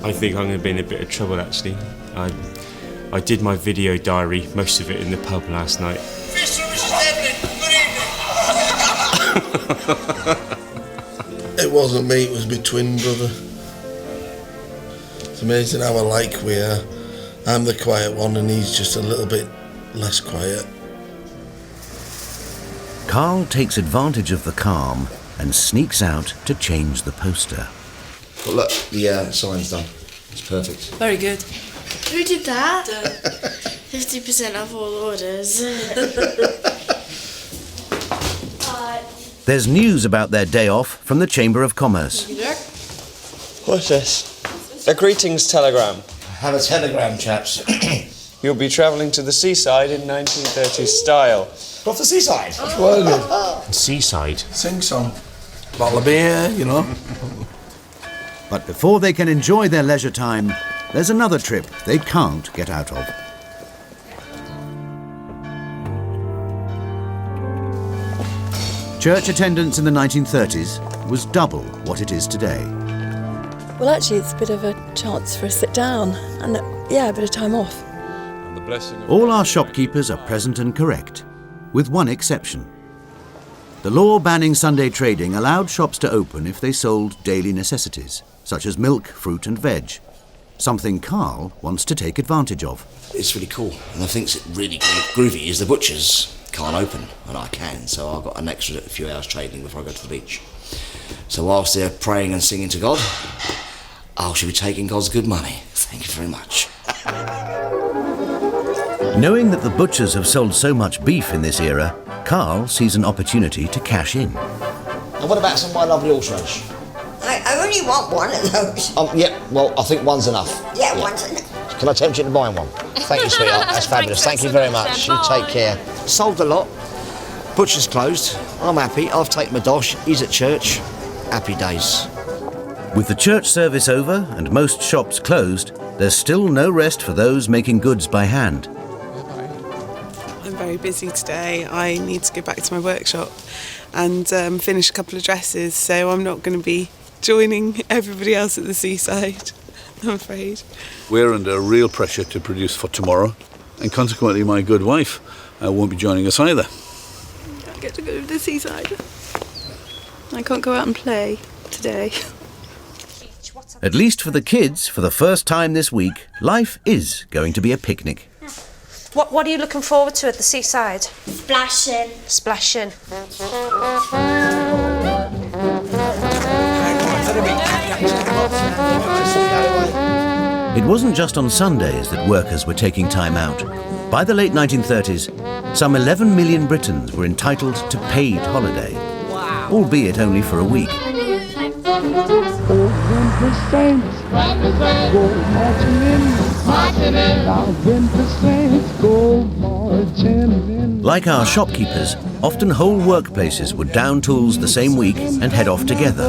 I think I'm going to be in a bit of trouble, actually. I did my video diary, most of it in the pub last night. Fish service Devlin, It wasn't me, it was my twin brother. It's amazing how alike we are. I'm the quiet one and he's just a little bit less quiet. Carl takes advantage of the calm and sneaks out to change the poster. But look, the sign's done. It's perfect. Very good. Who did that? 50% off all orders. There's news about their day off from the Chamber of Commerce. What's this? A greetings telegram. Have a telegram, chaps. You'll be travelling to the seaside in 1930s style. Off the seaside? Well good. Seaside? Sing song. Bottle of beer, you know. But before they can enjoy their leisure time, there's another trip they can't get out of. Church attendance in the 1930s was double what it is today. Well, actually, it's a bit of a chance for a sit down and, a bit of time off. And the blessing of All our shopkeepers are present and correct, with one exception. The law banning Sunday trading allowed shops to open if they sold daily necessities, such as milk, fruit and veg, something Carl wants to take advantage of. It's really cool, and I think it's really groovy is the butchers can't open, and I can, so I've got an extra few hours trading before I go to the beach. So whilst they're praying and singing to God, I shall be taking God's good money. Thank you very much. Knowing that the butchers have sold so much beef in this era, Carl sees an opportunity to cash in. And what about some of my lovely horseradish? I only want one of those. Yeah, well, I think one's enough. Yeah, one's enough. Can I tempt you to buy one? Thank you, sweetheart. That's fabulous. Thank you very much. You take care. Sold a lot. Butcher's closed. I'm happy. I've taken my dosh. He's at church. Happy days. With the church service over and most shops closed, there's still no rest for those making goods by hand. I'm very busy today. I need to go back to my workshop and finish a couple of dresses, so I'm not going to be joining everybody else at the seaside, I'm afraid. We're under real pressure to produce for tomorrow, and consequently my good wife won't be joining us either. I get to go to the seaside. I can't go out and play today. At least for the kids, for the first time this week, life is going to be a picnic. What are you looking forward to at the seaside? Splashing. Splashing. It wasn't just on Sundays that workers were taking time out. By the late 1930s, some 11 million Britons were entitled to paid holiday, albeit only for a week. Like our shopkeepers, often whole workplaces would down tools the same week and head off together.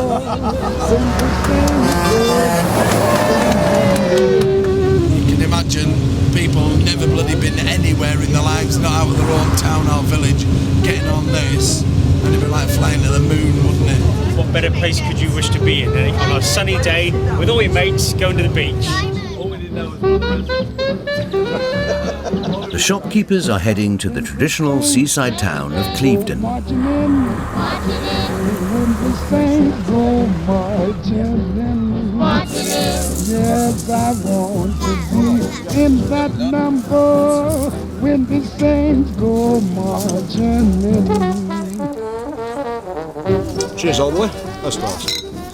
You can imagine people never bloody been anywhere in their lives, not out of their own town or village, getting on this, and it'd be like flying to the moon, wouldn't it? What better place could you wish to be in on a sunny day with all your mates going to the beach? The shopkeepers are heading to the traditional seaside town of Clevedon. Yes, I want to be in that number when the saints go marching in. Cheers, old boy. That's nice.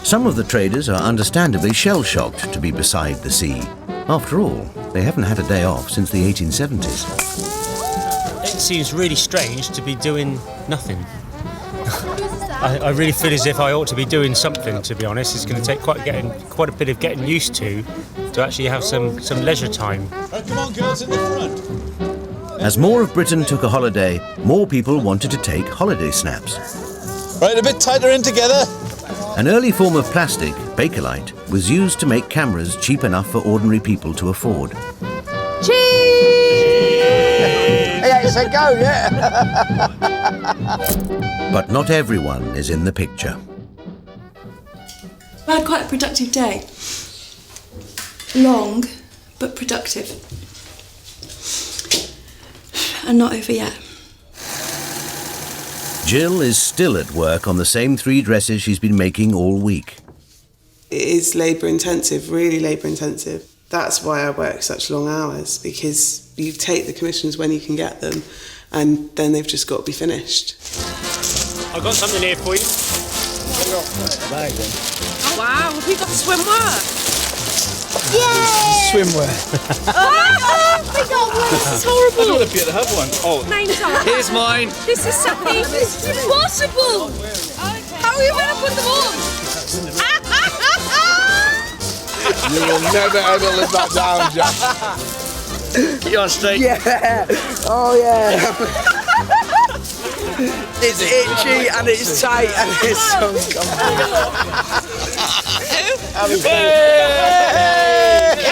Some of the traders are understandably shell-shocked to be beside the sea. After all, they haven't had a day off since the 1870s. It seems really strange to be doing nothing. I really feel as if I ought to be doing something, to be honest. It's going to take quite a bit of getting used to actually have some leisure time. Come on, girls, in the front. As more of Britain took a holiday, more people wanted to take holiday snaps. Right, a bit tighter in together. An early form of plastic, Bakelite, was used to make cameras cheap enough for ordinary people to afford. Cheese! Yeah, it's a go, yeah. But not everyone is in the picture. I had quite a productive day. Long, but productive. And not over yet. Jill is still at work on the same 3 dresses she's been making all week. It is labour intensive, really labour intensive. That's why I work such long hours, because you take the commissions when you can get them, and then they've just got to be finished. I've got something here for you. Wow, have we got swimwear? Yay! Swimwear. We got one. This is horrible. I don't want to be able to have one. Oh, Name's on. here's mine. This is something. This is impossible. How are you going to put them on? You will never ever live that down, Jack. Get you on straight. Yeah. Oh, yeah. It's itchy and it's tight and it's so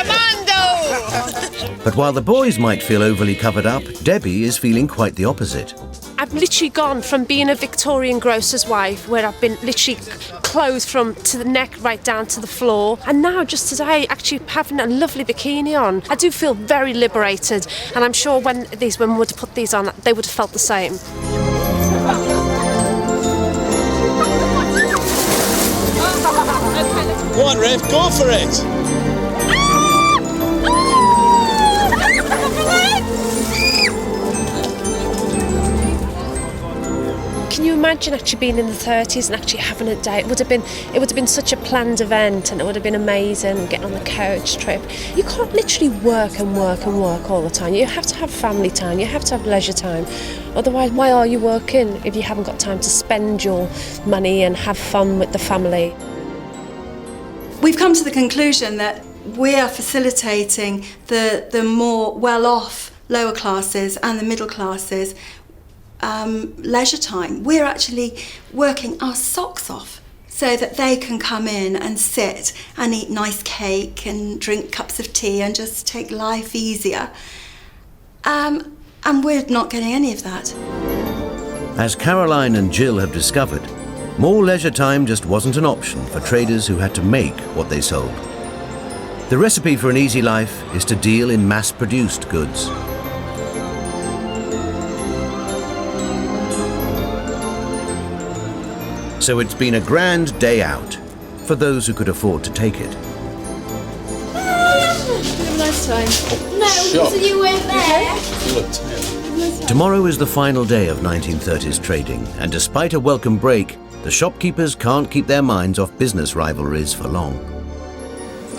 Commando! But while the boys might feel overly covered up, Debbie is feeling quite the opposite. I've literally gone from being a Victorian grocer's wife, where I've been literally clothed from to the neck right down to the floor, and now just today actually having a lovely bikini on. I do feel very liberated, and I'm sure when these women would have put these on, they would have felt the same. Go on, Rafe, go for it. Can you imagine actually being in the 30s and actually having a day? It would have been such a planned event, and it would have been amazing getting on the coach trip. You can't literally work and work and work all the time. You have to have family time, you have to have leisure time. Otherwise, why are you working if you haven't got time to spend your money and have fun with the family? We've come to the conclusion that we are facilitating the more well-off lower classes and the middle classes leisure time. We're actually working our socks off so that they can come in and sit and eat nice cake and drink cups of tea and just take life easier. And we're not getting any of that. As Caroline and Jill have discovered, more leisure time just wasn't an option for traders who had to make what they sold. The recipe for an easy life is to deal in mass-produced goods. So it's been a grand day out for those who could afford to take it. Have a nice time. No, so you weren't there. You look tired. Tomorrow is the final day of 1930s trading, and despite a welcome break, the shopkeepers can't keep their minds off business rivalries for long.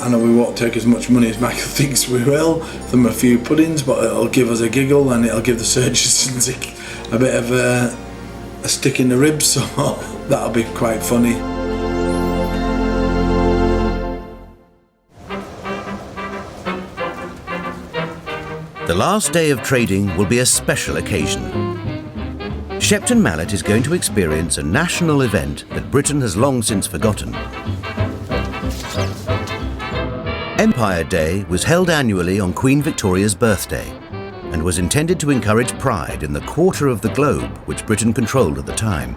I know we won't take as much money as Michael thinks we will from a few puddings, but it'll give us a giggle and it'll give the surgeons a bit of a stick in the ribs, so that'll be quite funny. The last day of trading will be a special occasion. Shepton Mallet is going to experience a national event that Britain has long since forgotten. Empire Day was held annually on Queen Victoria's birthday and was intended to encourage pride in the quarter of the globe which Britain controlled at the time.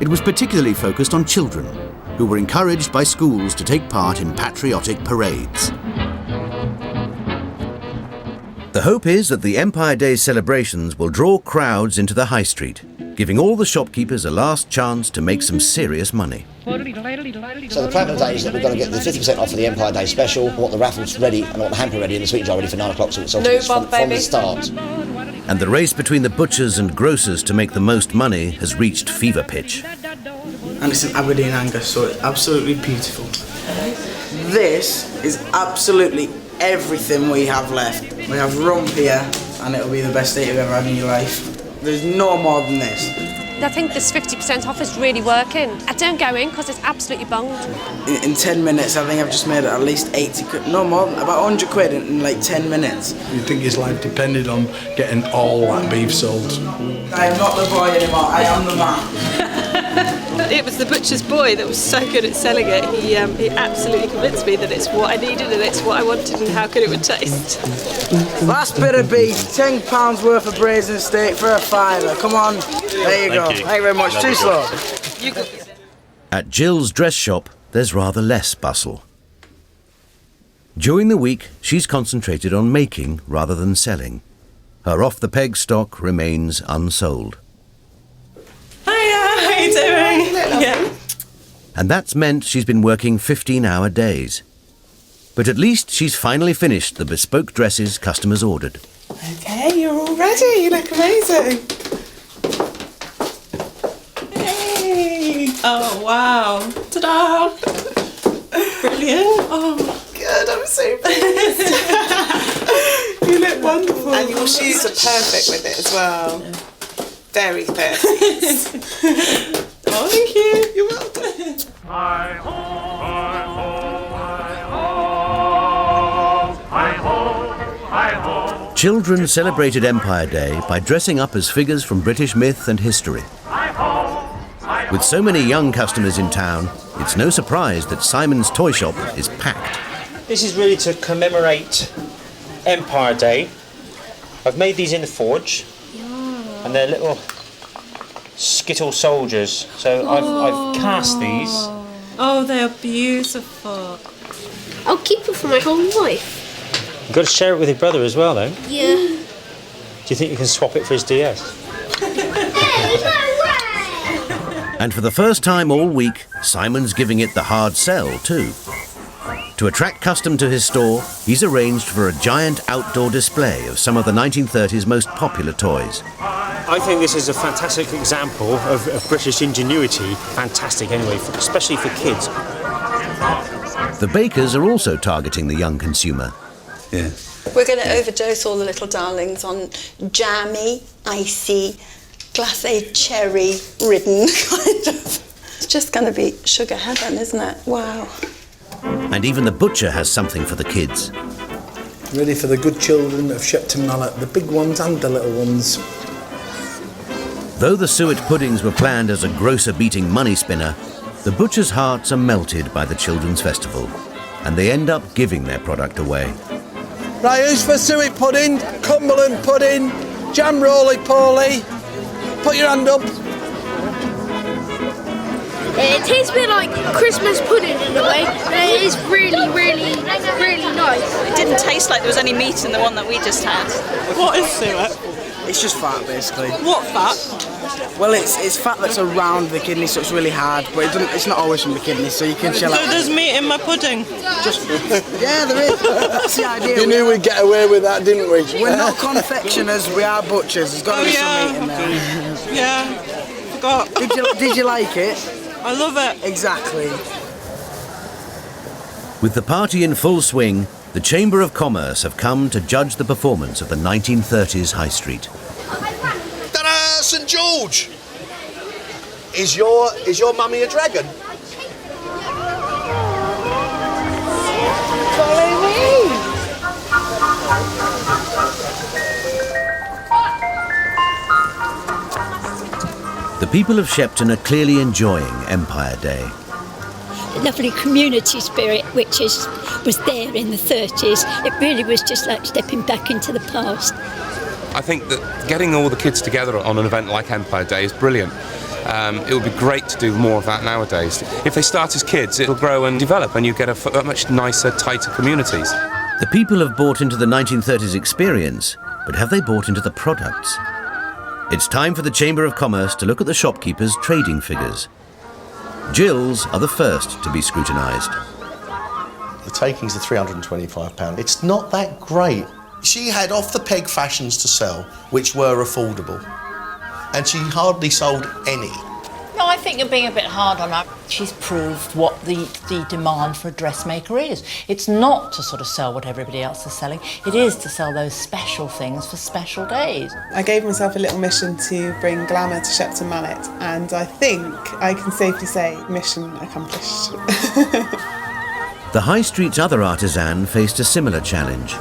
It was particularly focused on children, who were encouraged by schools to take part in patriotic parades. The hope is that the Empire Day celebrations will draw crowds into the high street, giving all the shopkeepers a last chance to make some serious money. So the plan of the day is that we're going to get the 50% off for the Empire Day special. I want the raffles ready, and I want the hamper ready and the sweet jar ready for 9 o'clock, so it's sold from the start. And the race between the butchers and grocers to make the most money has reached fever pitch. And it's an Aberdeen Angus, so it's absolutely beautiful. This is absolutely everything we have left. We have rump here, and it'll be the best day you've ever had in your life. There's no more than this. I think this 50% off is really working. I don't go in because it's absolutely bunged. In 10 minutes, I think I've just made at least 80 quid, no more, about 100 quid in like 10 minutes. You'd think his life depended on getting all that beef sold. I am not the boy anymore, I am the man. It was the butcher's boy that was so good at selling it. He absolutely convinced me that it's what I needed and it's what I wanted and how good it would taste. Last bit of beef, £10 worth of braised steak for a £5. Come on, there you go. Thank you very much. Too slow. At Jill's dress shop, there's rather less bustle. During the week, she's concentrated on making rather than selling. Her off-the-peg stock remains unsold. Hiya, how you doing? Yeah. And that's meant she's been working 15-hour days. But at least she's finally finished the bespoke dresses customers ordered. Okay, you're all ready. You look amazing. Hey! Oh, wow. Ta-da! Brilliant. Oh, good. I'm so pleased. You look wonderful. And your shoes are perfect with it as well. Very 30s. Oh, thank you. You're welcome. Children celebrated Empire Day by dressing up as figures from British myth and history. With so many young customers in town, it's no surprise that Simon's toy shop is packed. This is really to commemorate Empire Day. I've made these in the forge, and they're little skittle soldiers. So I've cast these. Oh, they are beautiful. I'll keep it for my whole life. You've got to share it with your brother as well, though. Yeah. Do you think you can swap it for his DS? And for the first time all week, Simon's giving it the hard sell too. To attract custom to his store, he's arranged for a giant outdoor display of some of the 1930s most popular toys. I think this is a fantastic example of British ingenuity. Fantastic anyway, especially for kids. The bakers are also targeting the young consumer. Yeah. We're going to overdose all the little darlings on jammy, icy, glacé cherry ridden kind of. It's just going to be sugar heaven, isn't it? Wow. And even the butcher has something for the kids. Ready for the good children of Shepton Mallet, the big ones and the little ones. Though the suet puddings were planned as a grocer-beating money spinner, the butchers' hearts are melted by the children's festival, and they end up giving their product away. Right, who's for suet pudding, Cumberland pudding, jam roly-poly? Put your hand up. It tastes a bit like Christmas pudding in a way, but it is really, really, really nice. It didn't taste like there was any meat in the one that we just had. What is suet? It's just fat, basically. What fat? Well, it's fat that's around the kidney, so it's really hard, but it's not always from the kidney, so you can shell out. So there's meat in my pudding? Yeah, there is. That's the idea. You knew we'd get away with that, didn't we? We're not confectioners, we are butchers. There's got to be some meat in there. Yeah, forgot. Did you like it? I love it. Exactly. With the party in full swing, the Chamber of Commerce have come to judge the performance of the 1930s High Street. Ta-da! St George! Is your mummy a dragon? Follow me! The people of Shepton are clearly enjoying Empire Day. Lovely community spirit which was there in the 30s. It really was just like stepping back into the past. I think that getting all the kids together on an event like Empire Day is brilliant. It would be great to do more of that nowadays. If they start as kids, it'll grow and develop and you get a much nicer, tighter communities. The people have bought into the 1930s experience, but have they bought into the products? It's time for the Chamber of Commerce to look at the shopkeepers' trading figures. Jill's are the first to be scrutinised. The takings are £325. It's not that great. She had off-the-peg fashions to sell, which were affordable. And she hardly sold any. No, I think you're being a bit hard on her. She's proved what the demand for a dressmaker is. It's not to sort of sell what everybody else is selling. It is to sell those special things for special days. I gave myself a little mission to bring glamour to Shepton Mallet, and I think I can safely say mission accomplished. The High Street's other artisan faced a similar challenge.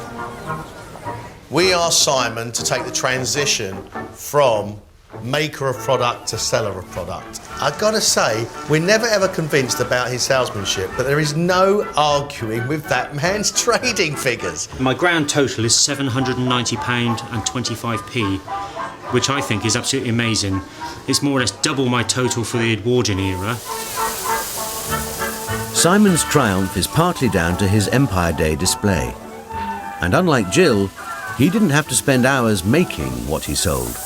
We asked Simon to take the transition from maker of product to seller of product. I've got to say, we're never ever convinced about his salesmanship, but there is no arguing with that man's trading figures. My grand total is £790 and 25p, which I think is absolutely amazing. It's more or less double my total for the Edwardian era. Simon's triumph is partly down to his Empire Day display. And unlike Jill, he didn't have to spend hours making what he sold.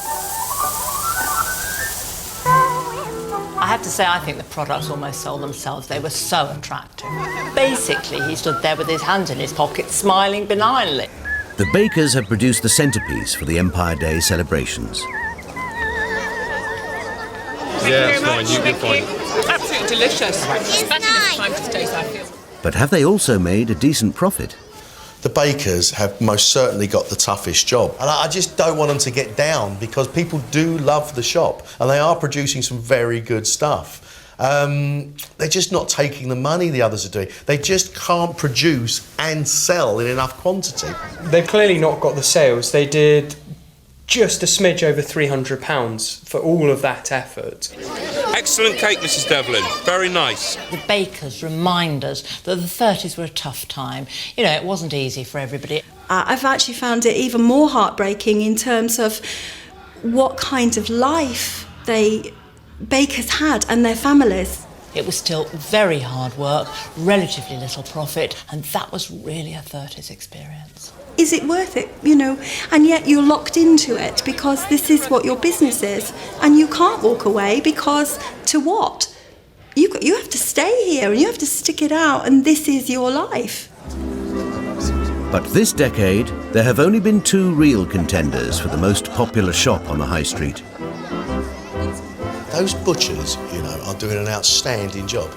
I have to say, I think the products almost sold themselves. They were so attractive. Basically, he stood there with his hands in his pockets, smiling benignly. The bakers have produced the centrepiece for the Empire Day celebrations. Yeah, it's fine. You can find. Absolutely delicious. Especially this time of days, I feel. But have they also made a decent profit? The bakers have most certainly got the toughest job. And I just don't want them to get down because people do love the shop and they are producing some very good stuff. They're just not taking the money the others are doing. They just can't produce and sell in enough quantity. They've clearly not got the sales. They did just a smidge over £300 for all of that effort. Excellent cake, Mrs. Devlin. Very nice. The bakers remind us that the 30s were a tough time. You know, it wasn't easy for everybody. I've actually found it even more heartbreaking in terms of what kind of life bakers had and their families. It was still very hard work, relatively little profit, and that was really a 30s experience. Is it worth it, you know? And yet you're locked into it because this is what your business is, and you can't walk away because to what? You have to stay here and you have to stick it out, and this is your life. But this decade, there have only been 2 real contenders for the most popular shop on the high street. Those butchers, you know, are doing an outstanding job.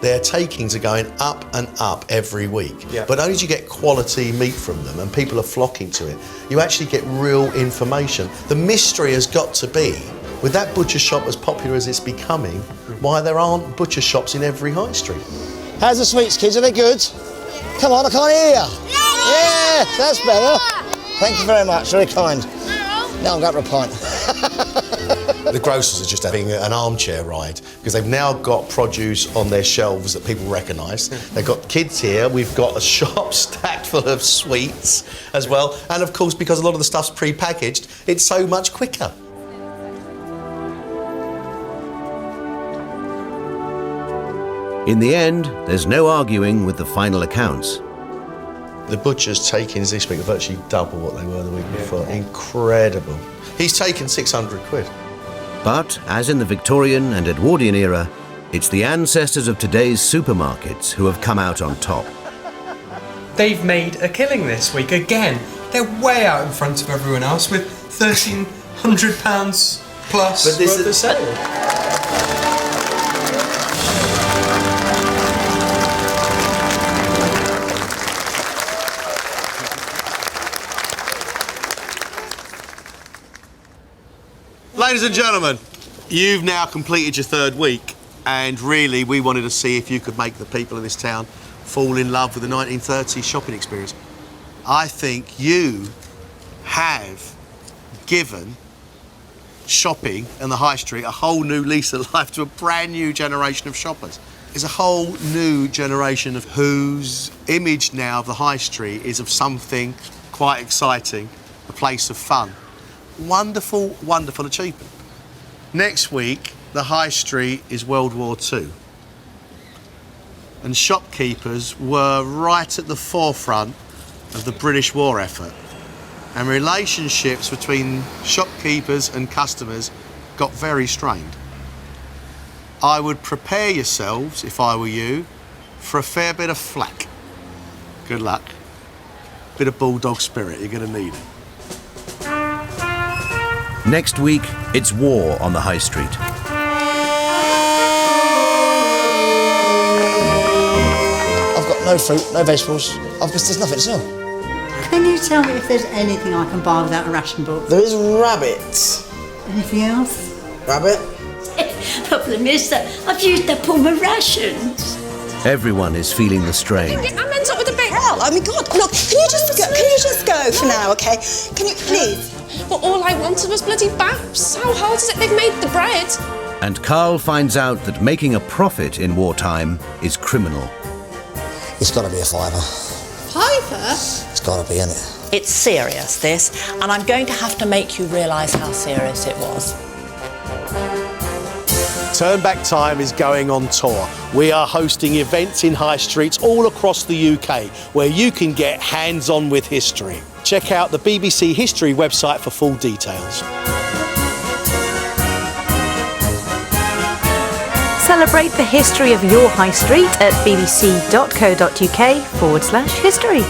Their takings are going up and up every week. But only do you get quality meat from them and people are flocking to it, you actually get real information. The mystery has got to be, with that butcher shop as popular as it's becoming, why there aren't butcher shops in every high street. How's the sweets, kids? Are they good? Come on, I can't hear you. Yeah, that's better. Thank you very much, very kind. Now I'm going for a pint. The grocers are just having an armchair ride because they've now got produce on their shelves that people recognise. They've got kids here, we've got a shop stacked full of sweets as well. And of course, because a lot of the stuff's pre-packaged, it's so much quicker. In the end, there's no arguing with the final accounts. The butcher's takings this week are virtually double what they were the week before. Incredible. He's taken 600 quid. But, as in the Victorian and Edwardian era, it's the ancestors of today's supermarkets who have come out on top. They've made a killing this week again. They're way out in front of everyone else with £1,300 plus worth of sale. Ladies and gentlemen, you've now completed your 3rd week, and really we wanted to see if you could make the people of this town fall in love with the 1930s shopping experience. I think you have given shopping and the high street a whole new lease of life to a brand new generation of shoppers. There's a whole new generation of whose image now of the high street is of something quite exciting, a place of fun. Wonderful, wonderful achievement. Next week, the high street is World War II. And shopkeepers were right at the forefront of the British war effort. And relationships between shopkeepers and customers got very strained. I would prepare yourselves, if I were you, for a fair bit of flack. Good luck. Bit of bulldog spirit, you're going to need it. Next week, it's war on the high street. I've got no fruit, no vegetables. There's nothing to sell. Can you tell me if there's anything I can buy without a ration book? There is rabbits. Anything else? Rabbit? Problem is that I've used up all my rations. Everyone is feeling the strain. I meant up with a big hell. I mean, God, look, can you just go for now, okay? Can you, please? But all I wanted was bloody baps. How hard is it they've made the bread? And Carl finds out that making a profit in wartime is criminal. It's got to be a fiver. Piper? It's got to be, isn't it? It's serious, this, and I'm going to have to make you realise how serious it was. Turn Back Time is going on tour. We are hosting events in high streets all across the UK where you can get hands-on with history. Check out the BBC History website for full details. Celebrate the history of your high street at bbc.co.uk/history.